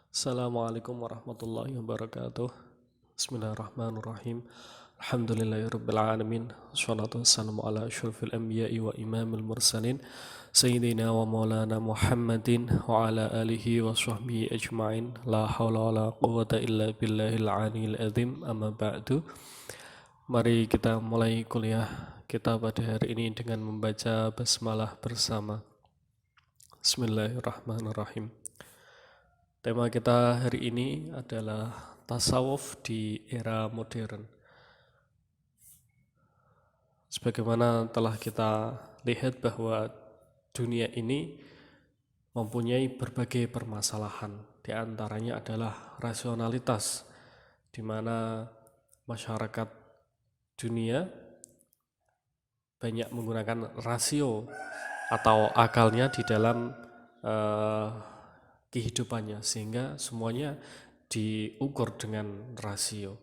Assalamualaikum warahmatullahi wabarakatuh. Bismillahirrahmanirrahim. Alhamdulillahirabbil alamin. Wassalatu wassalamu ala asyrofil anbiya'i wa imamil mursalin sayyidina wa maulana Muhammadin wa ala alihi wa sahbihi ajma'in. La haula wa la quwwata illa billahil aliyil azim. Amma ba'du. Mari kita mulai kuliah kita pada hari ini dengan membaca basmalah bersama. Bismillahirrahmanirrahim. Tema kita hari ini adalah tasawuf di era modern. Sebagaimana telah kita lihat bahwa dunia ini mempunyai berbagai permasalahan. Di antaranya adalah rasionalitas, di mana masyarakat dunia banyak menggunakan rasio atau akalnya di dalam kehidupannya, sehingga semuanya diukur dengan rasio.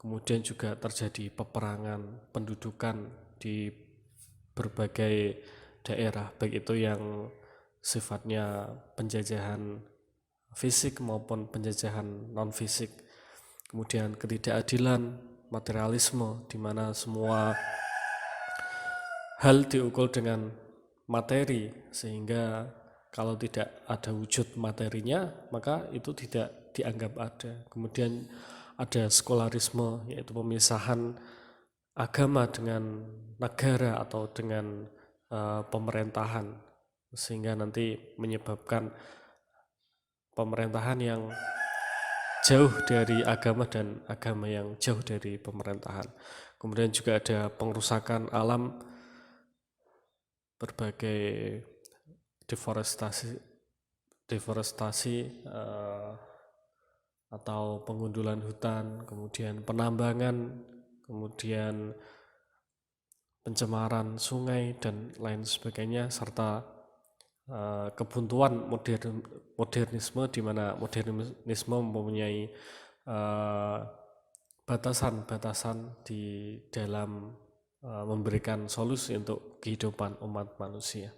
Kemudian juga terjadi peperangan pendudukan di berbagai daerah, baik itu yang sifatnya penjajahan fisik maupun penjajahan non-fisik. Kemudian ketidakadilan, materialisme, di mana semua hal diukur dengan materi, sehingga kalau tidak ada wujud materinya, maka itu tidak dianggap ada. Kemudian ada sekularisme, yaitu pemisahan agama dengan negara atau dengan pemerintahan, sehingga nanti menyebabkan pemerintahan yang jauh dari agama dan agama yang jauh dari pemerintahan. Kemudian juga ada pengrusakan alam, berbagai deforestasi atau pengundulan hutan, kemudian penambangan, kemudian pencemaran sungai dan lain sebagainya, serta kebuntuan modernisme, di mana modernisme mempunyai batasan-batasan di dalam memberikan solusi untuk kehidupan umat manusia.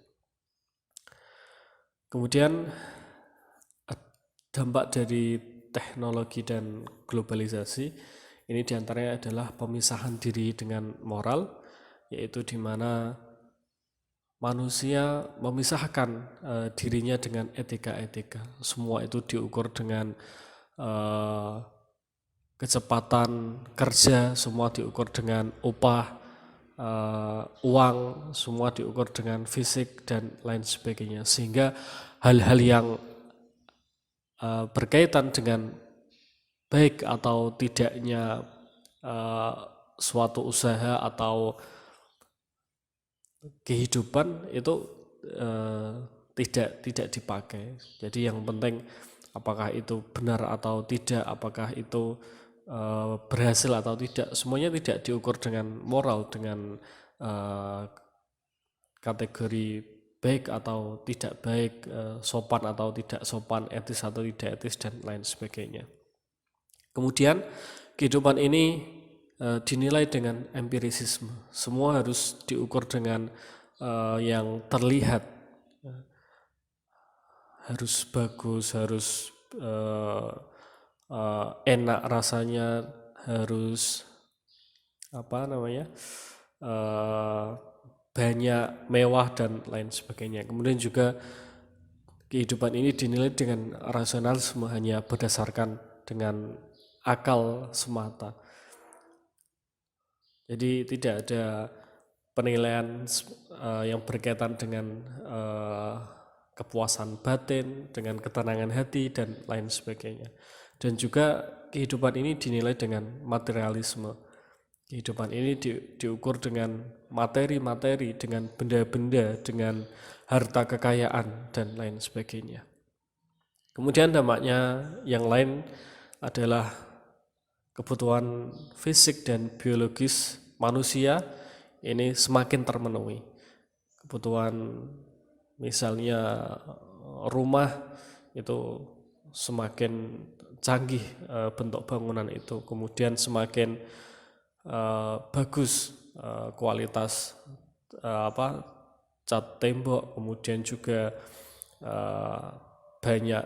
Kemudian dampak dari teknologi dan globalisasi ini diantaranya adalah pemisahan diri dengan moral, yaitu di mana manusia memisahkan dirinya dengan etika-etika. Semua itu diukur dengan kecepatan kerja, semua diukur dengan upah, uang, semua diukur dengan fisik dan lain sebagainya, sehingga hal-hal yang berkaitan dengan baik atau tidaknya suatu usaha atau kehidupan itu tidak dipakai. Jadi yang penting apakah itu benar atau tidak, apakah itu berhasil atau tidak, semuanya tidak diukur dengan moral, dengan kategori baik atau tidak baik, sopan atau tidak sopan, etis atau tidak etis, dan lain sebagainya. Kemudian kehidupan ini dinilai dengan empirisisme. Semua harus diukur dengan yang terlihat, harus bagus, harus enak rasanya, harus banyak, mewah, dan lain sebagainya. Kemudian juga kehidupan ini dinilai dengan rasionalisme, hanya berdasarkan dengan akal semata. Jadi tidak ada penilaian yang berkaitan dengan kepuasan batin, dengan ketenangan hati, dan lain sebagainya. Dan juga kehidupan ini dinilai dengan materialisme. Kehidupan ini diukur dengan materi-materi, dengan benda-benda, dengan harta kekayaan, dan lain sebagainya. Kemudian dampaknya yang lain adalah kebutuhan fisik dan biologis manusia ini semakin termenuhi. Kebutuhan misalnya rumah itu semakin canggih bentuk bangunan itu, kemudian semakin bagus kualitas cat tembok, kemudian juga banyak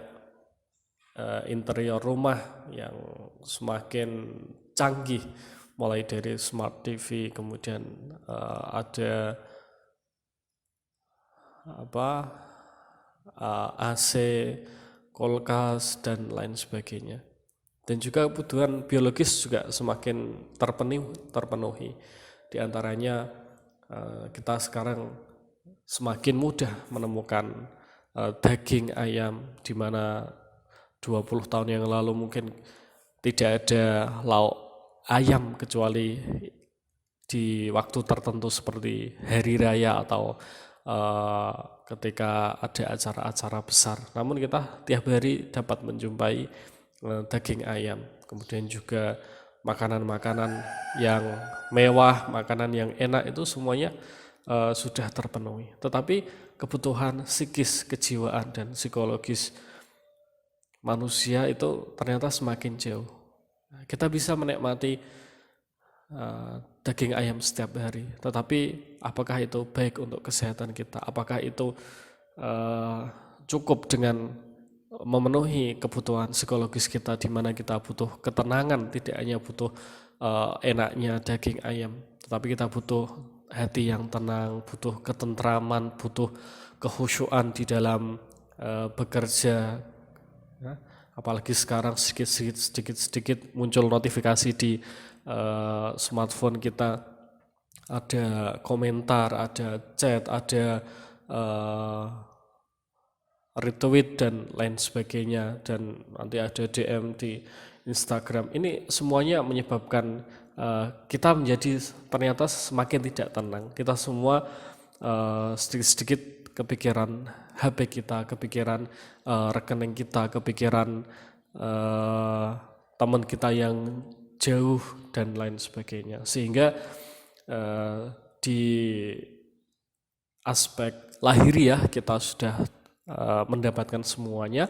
interior rumah yang semakin canggih, mulai dari smart TV, kemudian ada AC, kulkas dan lain sebagainya. Dan juga kebutuhan biologis juga semakin terpenuhi. Di antaranya kita sekarang semakin mudah menemukan daging ayam, di mana 20 tahun yang lalu mungkin tidak ada lauk ayam kecuali di waktu tertentu seperti hari raya atau ketika ada acara-acara besar. Namun kita tiap hari dapat menjumpai daging ayam. Kemudian juga makanan-makanan yang mewah, makanan yang enak itu semuanya sudah terpenuhi. Tetapi kebutuhan psikis, kejiwaan, dan psikologis manusia itu ternyata semakin jauh. Kita bisa menikmati daging ayam setiap hari, tetapi apakah itu baik untuk kesehatan kita? Apakah itu cukup dengan memenuhi kebutuhan psikologis kita, di mana kita butuh ketenangan, tidak hanya butuh enaknya daging ayam, tetapi kita butuh hati yang tenang, butuh ketentraman, butuh kekhusyuan di dalam bekerja. Ya, apalagi sekarang sedikit muncul notifikasi di smartphone kita, ada komentar, ada chat, ada retweet dan lain sebagainya, dan nanti ada DM di Instagram. Ini semuanya menyebabkan kita menjadi ternyata semakin tidak tenang. Kita semua sedikit-sedikit kepikiran HP kita, kepikiran rekening kita, kepikiran teman kita yang jauh dan lain sebagainya. Sehingga di aspek lahiriah kita sudah mendapatkan semuanya,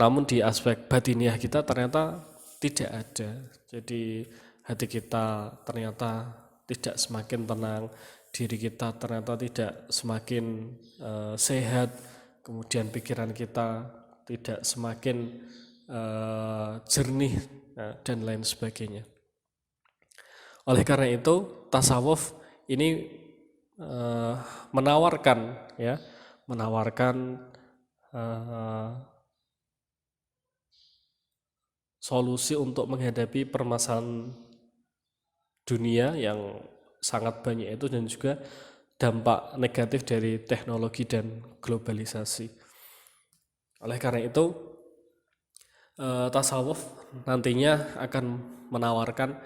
namun di aspek batiniah kita ternyata tidak ada. Jadi hati kita ternyata tidak semakin tenang, diri kita ternyata tidak semakin sehat, kemudian pikiran kita tidak semakin jernih, dan lain sebagainya. Oleh karena itu tasawuf ini menawarkan solusi untuk menghadapi permasalahan dunia yang sangat banyak itu, dan juga dampak negatif dari teknologi dan globalisasi. Oleh karena itu tasawuf nantinya akan menawarkan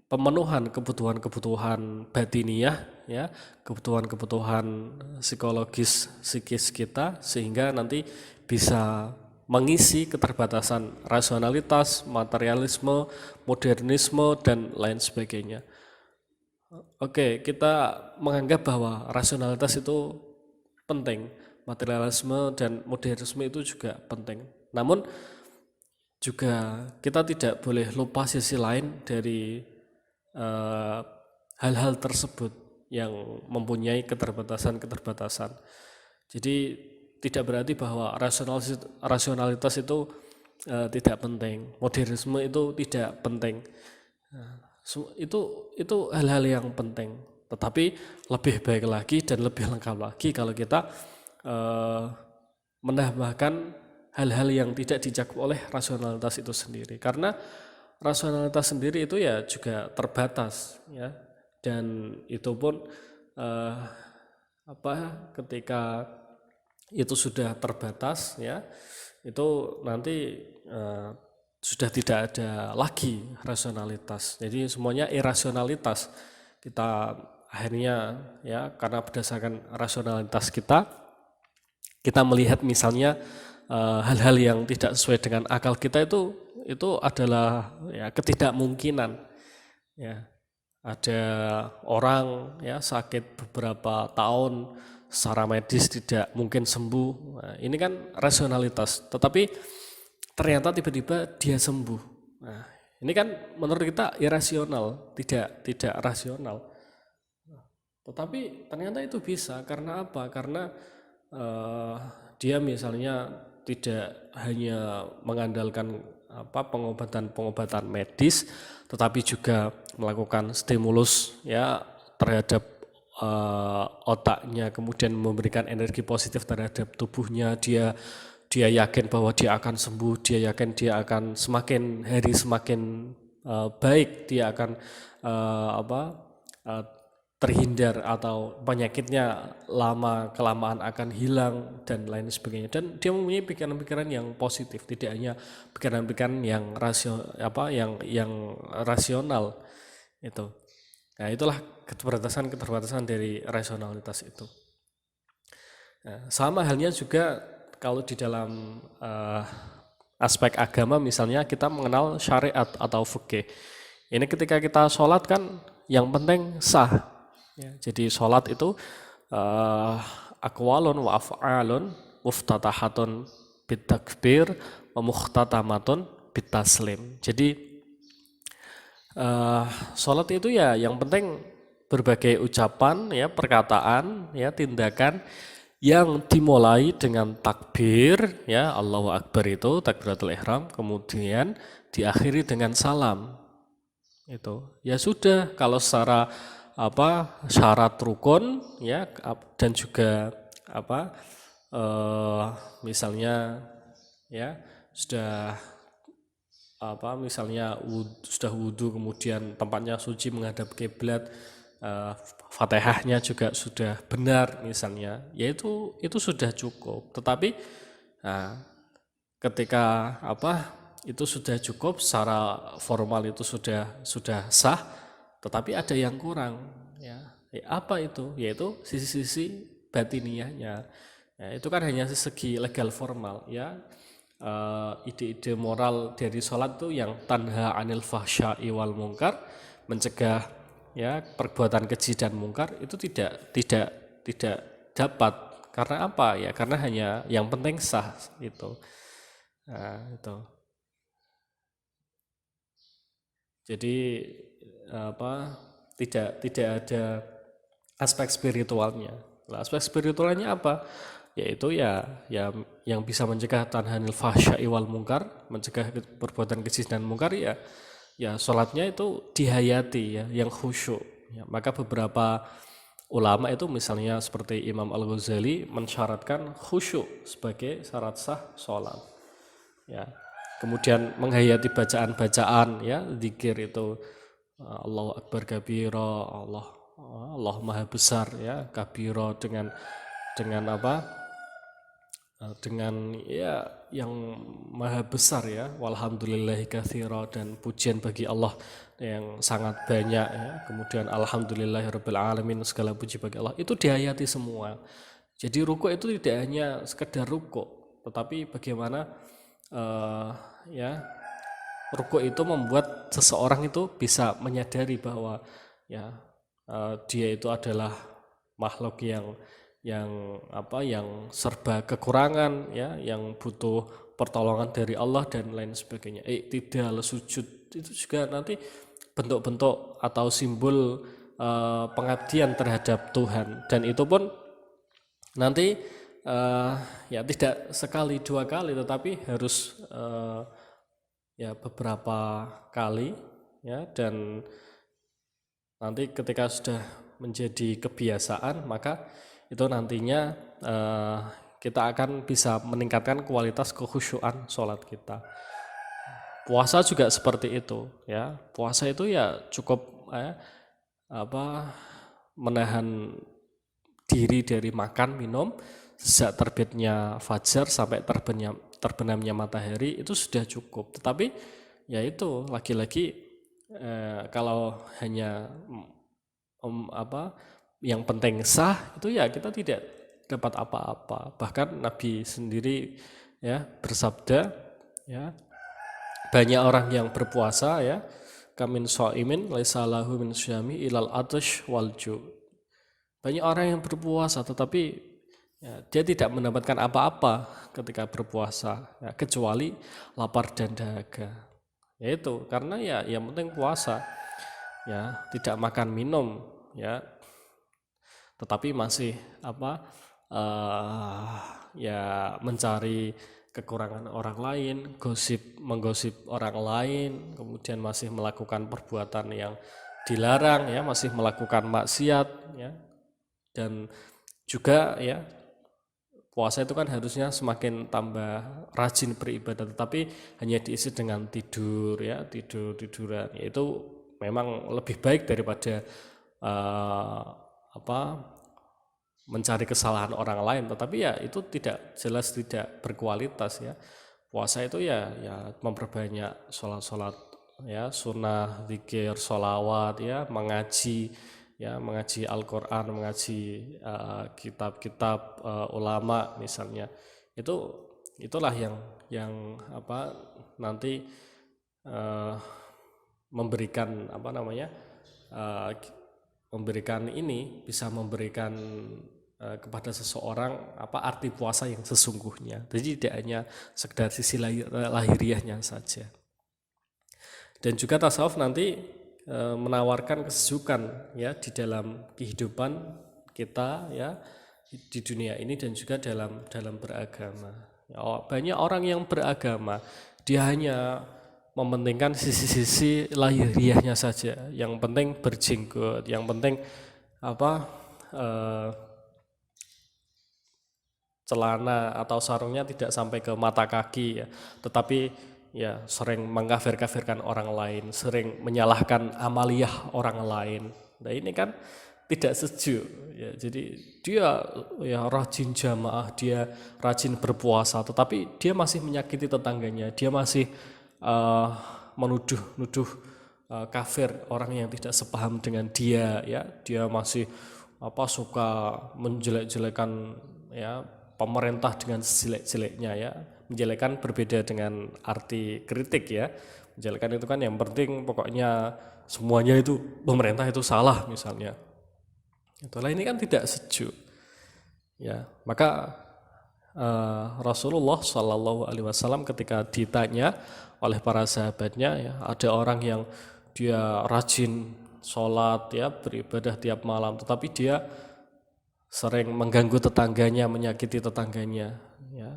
pemenuhan kebutuhan-kebutuhan batiniah, ya, kebutuhan-kebutuhan psikologis psikis kita, sehingga nanti bisa mengisi keterbatasan rasionalitas, materialisme, modernisme, dan lain sebagainya. Oke, kita menganggap bahwa rasionalitas itu penting, materialisme dan modernisme itu juga penting. Namun juga kita tidak boleh lupa sisi lain dari hal-hal tersebut yang mempunyai keterbatasan-keterbatasan. Jadi tidak berarti bahwa rasionalitas itu tidak penting, modernisme itu tidak penting. Itu hal-hal yang penting, tetapi lebih baik lagi dan lebih lengkap lagi kalau kita menambahkan hal-hal yang tidak dicakup oleh rasionalitas itu sendiri. Karena rasionalitas sendiri itu ya juga terbatas, ya, dan itu pun ketika itu sudah terbatas, ya, itu nanti sudah tidak ada lagi rasionalitas. Jadi semuanya irasionalitas. Kita akhirnya, ya, karena berdasarkan rasionalitas kita melihat misalnya hal-hal yang tidak sesuai dengan akal kita itu adalah, ya, ketidakmungkinan. Ya, ada orang, ya, sakit beberapa tahun secara medis tidak mungkin sembuh. Nah, ini kan rasionalitas, tetapi ternyata tiba-tiba dia sembuh. Nah, ini kan menurut kita irasional, tidak rasional. Tetapi ternyata itu bisa, karena apa? Karena dia misalnya tidak hanya mengandalkan pengobatan medis, tetapi juga melakukan stimulus ya terhadap otaknya, kemudian memberikan energi positif terhadap tubuhnya. Dia yakin bahwa dia akan sembuh, dia yakin dia akan semakin hari semakin baik, dia akan terhindar atau penyakitnya lama kelamaan akan hilang dan lain sebagainya. Dan dia mempunyai pikiran-pikiran yang positif, tidak hanya pikiran-pikiran yang yang rasional itu. Nah, itulah keterbatasan dari rasionalitas itu. Nah, sama halnya juga kalau di dalam aspek agama, misalnya kita mengenal syariat atau fikih. Ini ketika kita sholat kan yang penting sah. Ya, jadi sholat itu aqwalun wa af'alun muftatahatun bitakbir wa mukhtatamatun bitaslim. Jadi sholat itu ya yang penting berbagai ucapan, ya perkataan, ya tindakan yang dimulai dengan takbir, ya Allahu Akbar itu takbiratul ihram, kemudian diakhiri dengan salam. Itu ya sudah, kalau secara syarat rukun ya, dan juga misalnya ya sudah misalnya sudah wudhu, kemudian tempatnya suci menghadap kiblat, Fatihahnya juga sudah benar misalnya, yaitu itu sudah cukup. Tetapi ketika itu sudah cukup, secara formal itu sudah sah, tetapi ada yang kurang ya. Apa itu? Yaitu sisi-sisi batiniahnya. Ya, itu kan hanya segi legal formal ya. Ide-ide moral dari sholat itu yang tanha anil fahsya'i wal munkar, mencegah ya perbuatan keji dan mungkar, itu tidak dapat. Karena apa ya? Karena hanya yang penting sah itu. Nah, itu. Jadi tidak ada aspek spiritualnya. Nah, aspek spiritualnya apa? Yaitu ya yang bisa mencegah tanhanil fahsya'i wal munkar, mencegah perbuatan keji dan mungkar, ya sholatnya itu dihayati ya, yang khusyuk ya. Maka beberapa ulama itu misalnya seperti Imam Al-Ghazali mensyaratkan khusyuk sebagai syarat sah sholat ya. Kemudian menghayati bacaan-bacaan ya, zikir itu Allahu Akbar kabira, Allah Maha Besar ya, kabira dengan ya yang maha besar ya, walhamdulillahi katsira, dan pujian bagi Allah yang sangat banyak ya. Kemudian alhamdulillahirabbil alamin, segala puji bagi Allah, itu dihayati semua. Jadi rukuk itu tidak hanya sekedar rukuk, tetapi bagaimana ya rukuk itu membuat seseorang itu bisa menyadari bahwa ya dia itu adalah makhluk yang serba kekurangan ya, yang butuh pertolongan dari Allah dan lain sebagainya. Tidak sujud itu juga nanti bentuk-bentuk atau simbol pengabdian terhadap Tuhan, dan itu pun nanti ya tidak sekali dua kali, tetapi harus ya beberapa kali ya. Dan nanti ketika sudah menjadi kebiasaan, maka itu nantinya kita akan bisa meningkatkan kualitas kekhusyuan sholat kita. Puasa juga seperti itu ya. Puasa itu ya cukup menahan diri dari makan minum sejak terbitnya fajar sampai terbenamnya matahari, itu sudah cukup. Tetapi ya itu lagi-lagi kalau hanya yang penting sah, itu ya kita tidak dapat apa-apa. Bahkan Nabi sendiri ya bersabda ya, banyak orang yang berpuasa ya, kamin shaimin laisa lahu min syami ilal atash wal ju'. Banyak orang yang berpuasa tetapi ya, dia tidak mendapatkan apa-apa ketika berpuasa ya, kecuali lapar dan dahaga. Yaitu karena ya yang penting puasa ya, tidak makan minum ya, tetapi masih ya mencari kekurangan orang lain, menggosip orang lain, kemudian masih melakukan perbuatan yang dilarang, ya, masih melakukan maksiat, ya, dan juga ya puasa itu kan harusnya semakin tambah rajin beribadah, tetapi hanya diisi dengan tidur, ya, tiduran, itu memang lebih baik daripada mencari kesalahan orang lain. Tetapi ya itu jelas tidak berkualitas, ya. Puasa itu ya memperbanyak sholat ya, sunnah, zikir, sholawat, ya, mengaji Al-Quran, mengaji kitab-kitab ulama misalnya. Itulah yang nanti memberikan bisa memberikan kepada seseorang arti puasa yang sesungguhnya. Jadi tidak hanya sekedar sisi lahiriahnya saja. Dan juga tasawuf nanti menawarkan kesejukan, ya, di dalam kehidupan kita, ya, di dunia ini dan juga dalam beragama. Ya, banyak orang yang beragama dia hanya mementingkan sisi-sisi lahiriahnya saja. Yang penting berjenggot, yang penting celana atau sarungnya tidak sampai ke mata kaki, ya. Tetapi ya sering mengkafir-kafirkan orang lain, sering menyalahkan amaliyah orang lain. Nah, ini kan tidak sejuk, ya. Jadi dia ya rajin jamaah, dia rajin berpuasa, tetapi dia masih menyakiti tetangganya, dia masih menuduh kafir orang yang tidak sepaham dengan dia, ya. Dia masih suka menjelek-jelekan, ya, pemerintah dengan sejelek-jeleknya, ya. Menjelekkan berbeda dengan arti kritik, ya. Menjelekkan itu kan yang penting pokoknya semuanya itu pemerintah itu salah misalnya. Itulah, ini kan tidak sejuk, ya. Maka Rasulullah SAW ketika ditanya oleh para sahabatnya, ya, ada orang yang dia rajin sholat, ya, beribadah tiap malam, tetapi dia sering mengganggu tetangganya, menyakiti tetangganya, ya.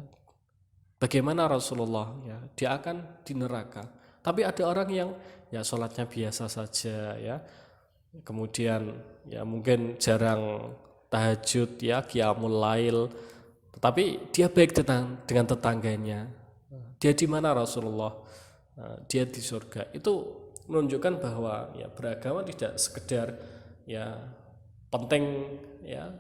Bagaimana Rasulullah? Ya, dia akan di neraka. Tapi ada orang yang ya sholatnya biasa saja, ya. Kemudian ya mungkin jarang tahajud, ya, qiyamul lail, tetapi dia baik dengan tetangganya. Dia di mana Rasulullah? Dia di surga. Itu menunjukkan bahwa ya beragama tidak sekedar ya penting, ya,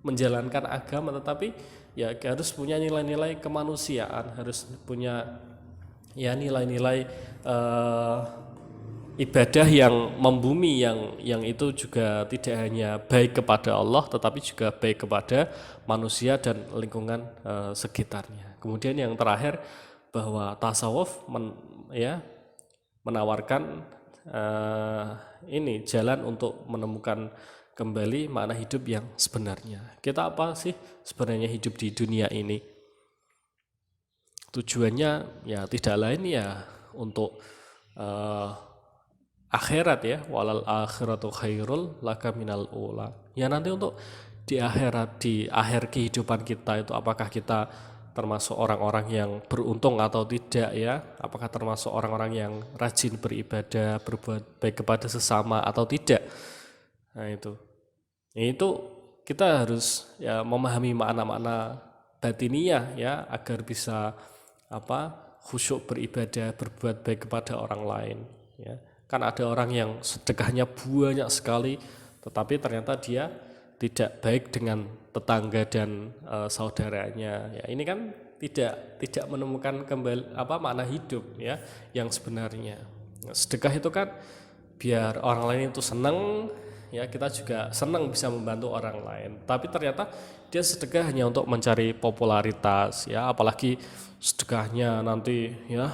menjalankan agama, tetapi ya harus punya nilai-nilai kemanusiaan, harus punya ya nilai-nilai ibadah yang membumi, yang itu juga tidak hanya baik kepada Allah tetapi juga baik kepada manusia dan lingkungan sekitarnya. Kemudian yang terakhir, bahwa tasawuf menawarkan ini jalan untuk menemukan kembali makna hidup yang sebenarnya. Kita apa sih sebenarnya hidup di dunia ini? Tujuannya ya tidak lain ya untuk akhirat, ya, walal akhiratu khairul laka minal ula. Ya, nanti untuk di akhirat, di akhir kehidupan kita itu apakah kita termasuk orang-orang yang beruntung atau tidak, ya? Apakah termasuk orang-orang yang rajin beribadah, berbuat baik kepada sesama atau tidak? Nah, itu kita harus ya memahami makna-makna batiniyah, ya, agar bisa khusyuk beribadah, berbuat baik kepada orang lain, ya. Kan ada orang yang sedekahnya banyak sekali tetapi ternyata dia tidak baik dengan tetangga dan saudaranya, ya. Ini kan tidak menemukan kembali makna hidup, ya, yang sebenarnya. Sedekah itu kan biar orang lain itu senang, ya, kita juga senang bisa membantu orang lain. Tapi ternyata dia sedekah hanya untuk mencari popularitas, ya, apalagi sedekahnya nanti ya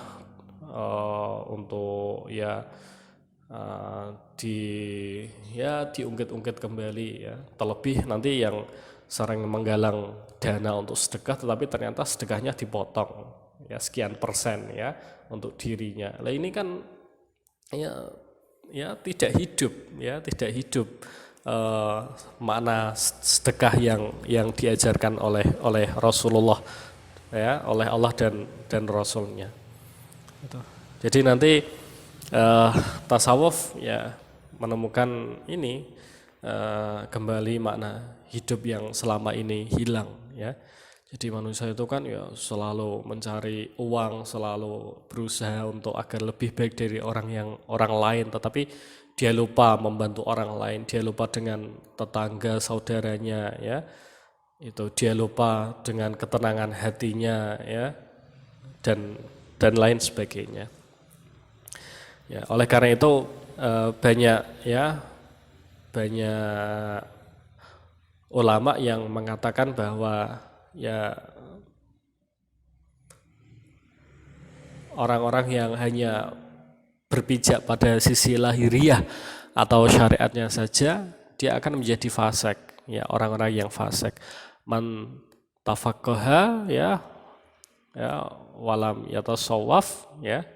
untuk ya diungkit-ungkit kembali, ya. Terlebih nanti yang sering menggalang dana untuk sedekah tetapi ternyata sedekahnya dipotong, ya, sekian persen, ya, untuk dirinya. Nah, ini kan ya tidak hidup makna sedekah yang diajarkan oleh Rasulullah ya oleh Allah dan Rasulnya. Gitu. Jadi nanti tasawuf ya menemukan ini kembali makna hidup yang selama ini hilang ya. Jadi manusia itu kan ya selalu mencari uang, selalu berusaha untuk agar lebih baik dari orang lain, tetapi dia lupa membantu orang lain, dia lupa dengan tetangga saudaranya ya. Itu dia lupa dengan ketenangan hatinya ya dan lain sebagainya. Ya, oleh karena itu banyak ulama yang mengatakan bahwa ya orang-orang yang hanya berpijak pada sisi lahiriah atau syariatnya saja, dia akan menjadi fasik. Ya, orang-orang yang fasik. Man tafaqqaha ya walam yatasawwaf ya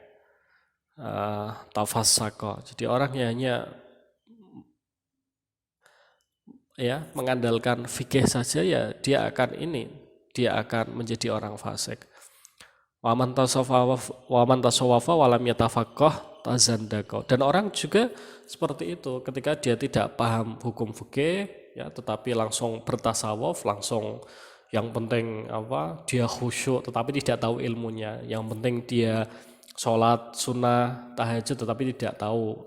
tafassaqa. Jadi orang yang hanya ya mengandalkan fikih saja ya dia akan menjadi orang fasik. Waman tasawwafa walam yatafaqqah tazandaqa. Dan orang juga seperti itu, ketika dia tidak paham hukum fikih ya tetapi langsung bertasawuf, langsung yang penting dia khusyuk tetapi tidak tahu ilmunya, yang penting dia sholat sunnah tahajud tetapi tidak tahu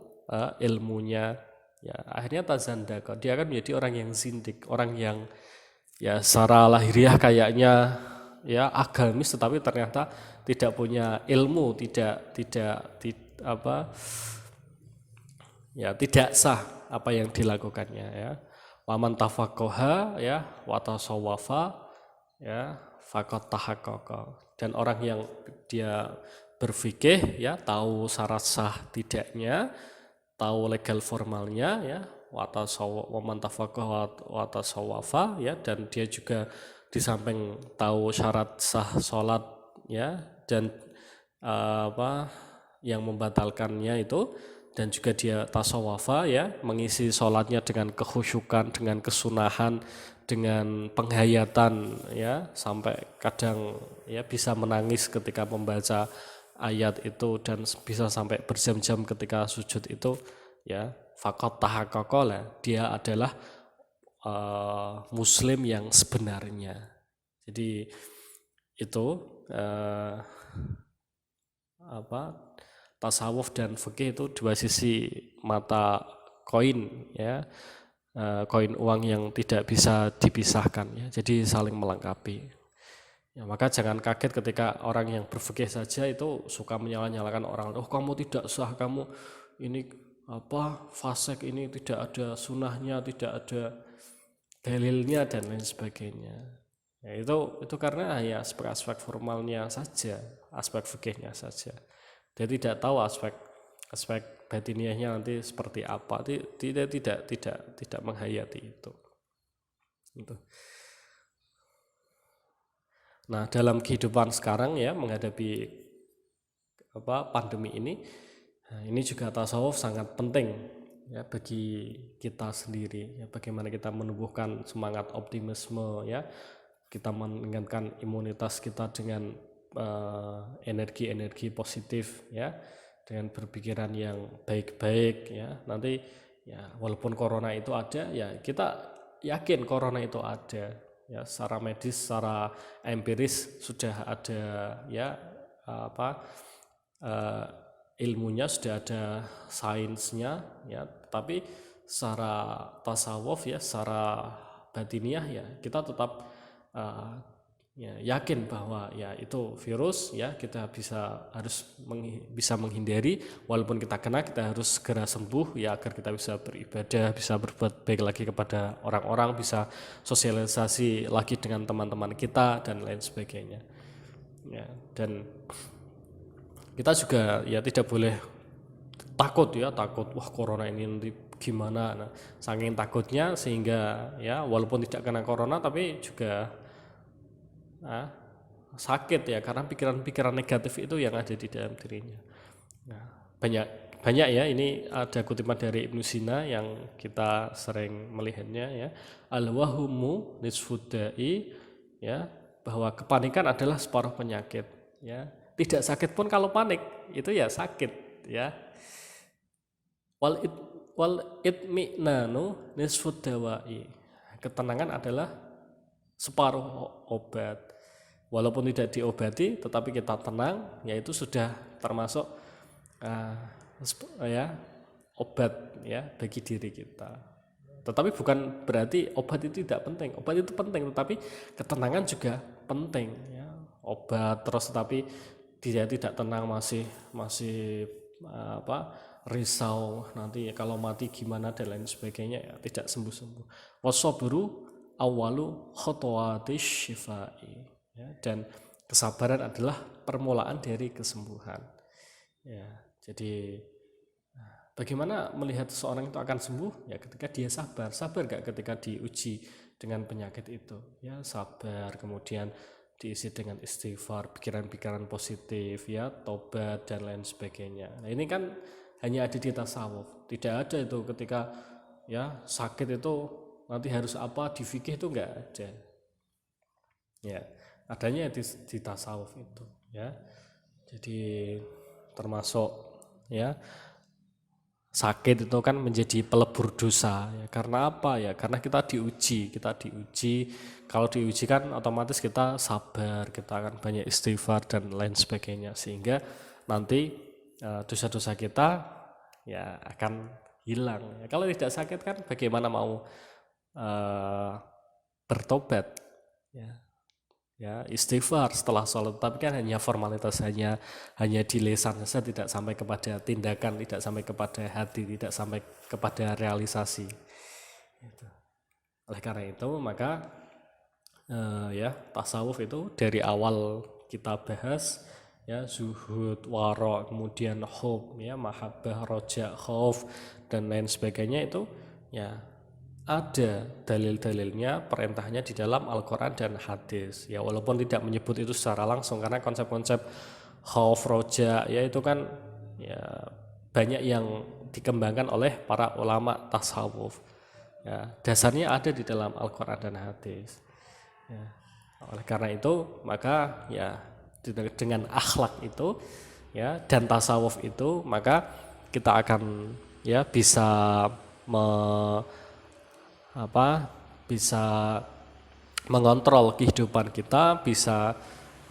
ilmunya, ya akhirnya tazandaqa, dia akan menjadi orang yang zindik, orang yang ya secara lahiriah kayaknya ya agamis tetapi ternyata tidak punya ilmu, tidak sah apa yang dilakukannya ya. Waman tafaqqaha ya wa tasawwafa ya faqad tahaqqaqa. Dan orang yang dia berfikih ya tahu syarat sah tidaknya, tahu legal formalnya ya waman tafaqqaha wa tasawwafa ya, dan dia juga di samping tahu syarat sah sholat ya dan yang membatalkannya itu, dan juga dia tasawwafa ya mengisi sholatnya dengan kekhusyukan, dengan kesunahan, dengan penghayatan ya, sampai kadang ya bisa menangis ketika membaca ayat itu dan bisa sampai berjam-jam ketika sujud itu ya faqad tahaqqaqa lah, dia adalah muslim yang sebenarnya. Jadi itu tasawuf dan fikih itu dua sisi mata koin ya, koin uang yang tidak bisa dipisahkan ya, jadi saling melengkapi ya. Maka jangan kaget ketika orang yang berfikih saja itu suka menyalahkan orang, oh kamu tidak sah, kamu ini fasik, ini tidak ada sunnahnya, tidak ada dalilnya dan lain sebagainya ya. Itu karena ya aspek-aspek formalnya saja, aspek fikihnya saja, dia tidak tahu aspek batiniahnya nanti seperti apa, tidak menghayati itu. Nah, dalam kehidupan sekarang ya menghadapi pandemi ini juga tasawuf sangat penting ya bagi kita sendiri ya, bagaimana kita menumbuhkan semangat optimisme ya, kita meningkatkan imunitas kita dengan energi-energi positif ya, dengan berpikiran yang baik-baik ya. Nanti ya walaupun corona itu ada ya kita yakin corona itu ada ya, secara medis, secara empiris sudah ada ya ilmunya, sudah ada sainsnya ya, tapi secara tasawuf ya, secara batiniah ya kita tetap ya yakin bahwa ya itu virus ya, kita bisa menghindari, walaupun kita kena kita harus segera sembuh ya, agar kita bisa beribadah, bisa berbuat baik lagi kepada orang-orang, bisa sosialisasi lagi dengan teman-teman kita dan lain sebagainya ya. Dan kita juga ya tidak boleh takut wah corona ini nanti gimana. Nah, saking takutnya sehingga ya walaupun tidak kena corona tapi juga sakit ya, karena pikiran-pikiran negatif itu yang ada di dalam dirinya. Nah, banyak ya, ini ada kutipan dari Ibnu Sina yang kita sering melihatnya ya, al-wahumu nisfudda'i ya, bahwa kepanikan adalah separuh penyakit, ya. Tidak sakit pun kalau panik itu ya sakit, ya. Wal itmi'nanu nisfud dawai. Ketenangan adalah separuh obat. Walaupun tidak diobati, tetapi kita tenang, yaitu sudah termasuk ya obat ya bagi diri kita. Tetapi bukan berarti obat itu tidak penting. Obat itu penting, tetapi ketenangan juga penting. Ya. Obat terus, tetapi dia tidak tenang, masih risau nanti kalau mati gimana dan lain sebagainya, ya, tidak sembuh-sembuh. Wasabru awalu khotowatis syifai, ya, dan kesabaran adalah permulaan dari kesembuhan, ya. Jadi bagaimana melihat seseorang itu akan sembuh? Ya ketika dia sabar gak ketika diuji dengan penyakit itu, ya sabar, kemudian diisi dengan istighfar, pikiran-pikiran positif, ya tobat dan lain sebagainya. Nah ini kan hanya ada di tasawuf, tidak ada itu ketika ya sakit itu nanti harus apa di fikih itu enggak ada, ya adanya di tasawuf itu, ya. Jadi termasuk ya sakit itu kan menjadi pelebur dosa, ya. Karena apa ya? Karena kita diuji. Kalau diuji kan otomatis kita sabar, kita akan banyak istighfar dan lain sebagainya, sehingga nanti dosa-dosa kita ya akan hilang. Ya, kalau tidak sakit kan bagaimana mau bertobat? Ya istighfar setelah sholat, tapi kan hanya formalitas, hanya di lisan saja, tidak sampai kepada tindakan, tidak sampai kepada hati, tidak sampai kepada realisasi. Gitu. Oleh karena itu maka ya tasawuf itu dari awal kita bahas, ya zuhud, wara, kemudian hub, ya mahabbah, roja, khauf dan lain sebagainya itu ya ada dalil-dalilnya, perintahnya di dalam Al-Quran dan hadis, ya walaupun tidak menyebut itu secara langsung, karena konsep-konsep khauf, roja ya itu kan ya banyak yang dikembangkan oleh para ulama tasawuf, ya dasarnya ada di dalam Al-Quran dan hadis, ya. Oleh karena itu maka ya dengan akhlak itu ya dan tasawuf itu maka kita akan ya bisa bisa mengontrol kehidupan kita, bisa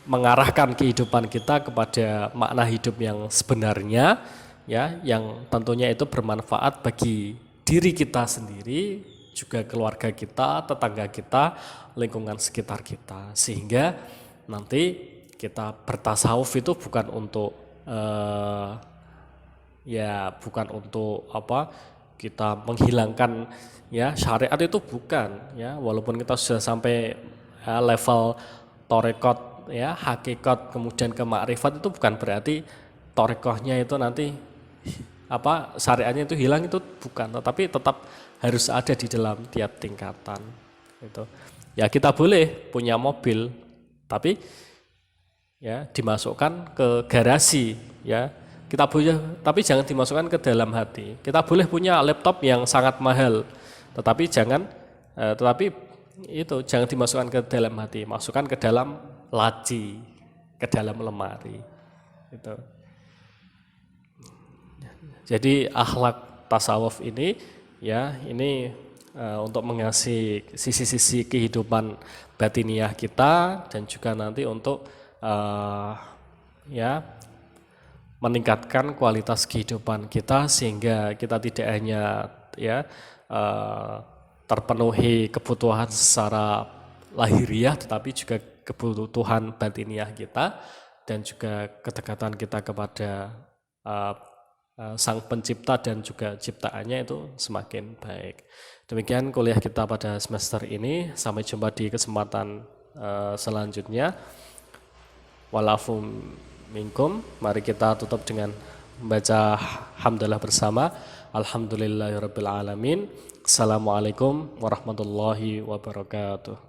mengarahkan kehidupan kita kepada makna hidup yang sebenarnya, ya, yang tentunya itu bermanfaat bagi diri kita sendiri, juga keluarga kita, tetangga kita, lingkungan sekitar kita, sehingga nanti kita bertasawuf itu bukan untuk kita menghilangkan ya syariat, itu bukan, ya walaupun kita sudah sampai level torekot, ya hakikat, kemudian ke makrifat, itu bukan berarti torekohnya itu nanti syariatnya itu hilang, itu bukan, tetapi tetap harus ada di dalam tiap tingkatan itu. Ya kita boleh punya mobil tapi ya dimasukkan ke garasi, ya kita boleh, tapi jangan dimasukkan ke dalam hati. Kita boleh punya laptop yang sangat mahal, tetapi jangan dimasukkan ke dalam hati, masukkan ke dalam laci, ke dalam lemari. Itu. Jadi akhlak tasawuf ini, ya ini untuk mengasih sisi-sisi kehidupan batiniah kita, dan juga nanti untuk meningkatkan kualitas kehidupan kita, sehingga kita tidak hanya terpenuhi kebutuhan secara lahiriah, tetapi juga kebutuhan batiniah kita, dan juga kedekatan kita kepada Sang Pencipta dan juga ciptaannya itu semakin baik. Demikian kuliah kita pada semester ini. Sampai jumpa di kesempatan selanjutnya. Walafu minkum. Mari kita tutup dengan membaca hamdalah bersama. Alhamdulillahirabbil alamin. Assalamualaikum warahmatullahi wabarakatuh.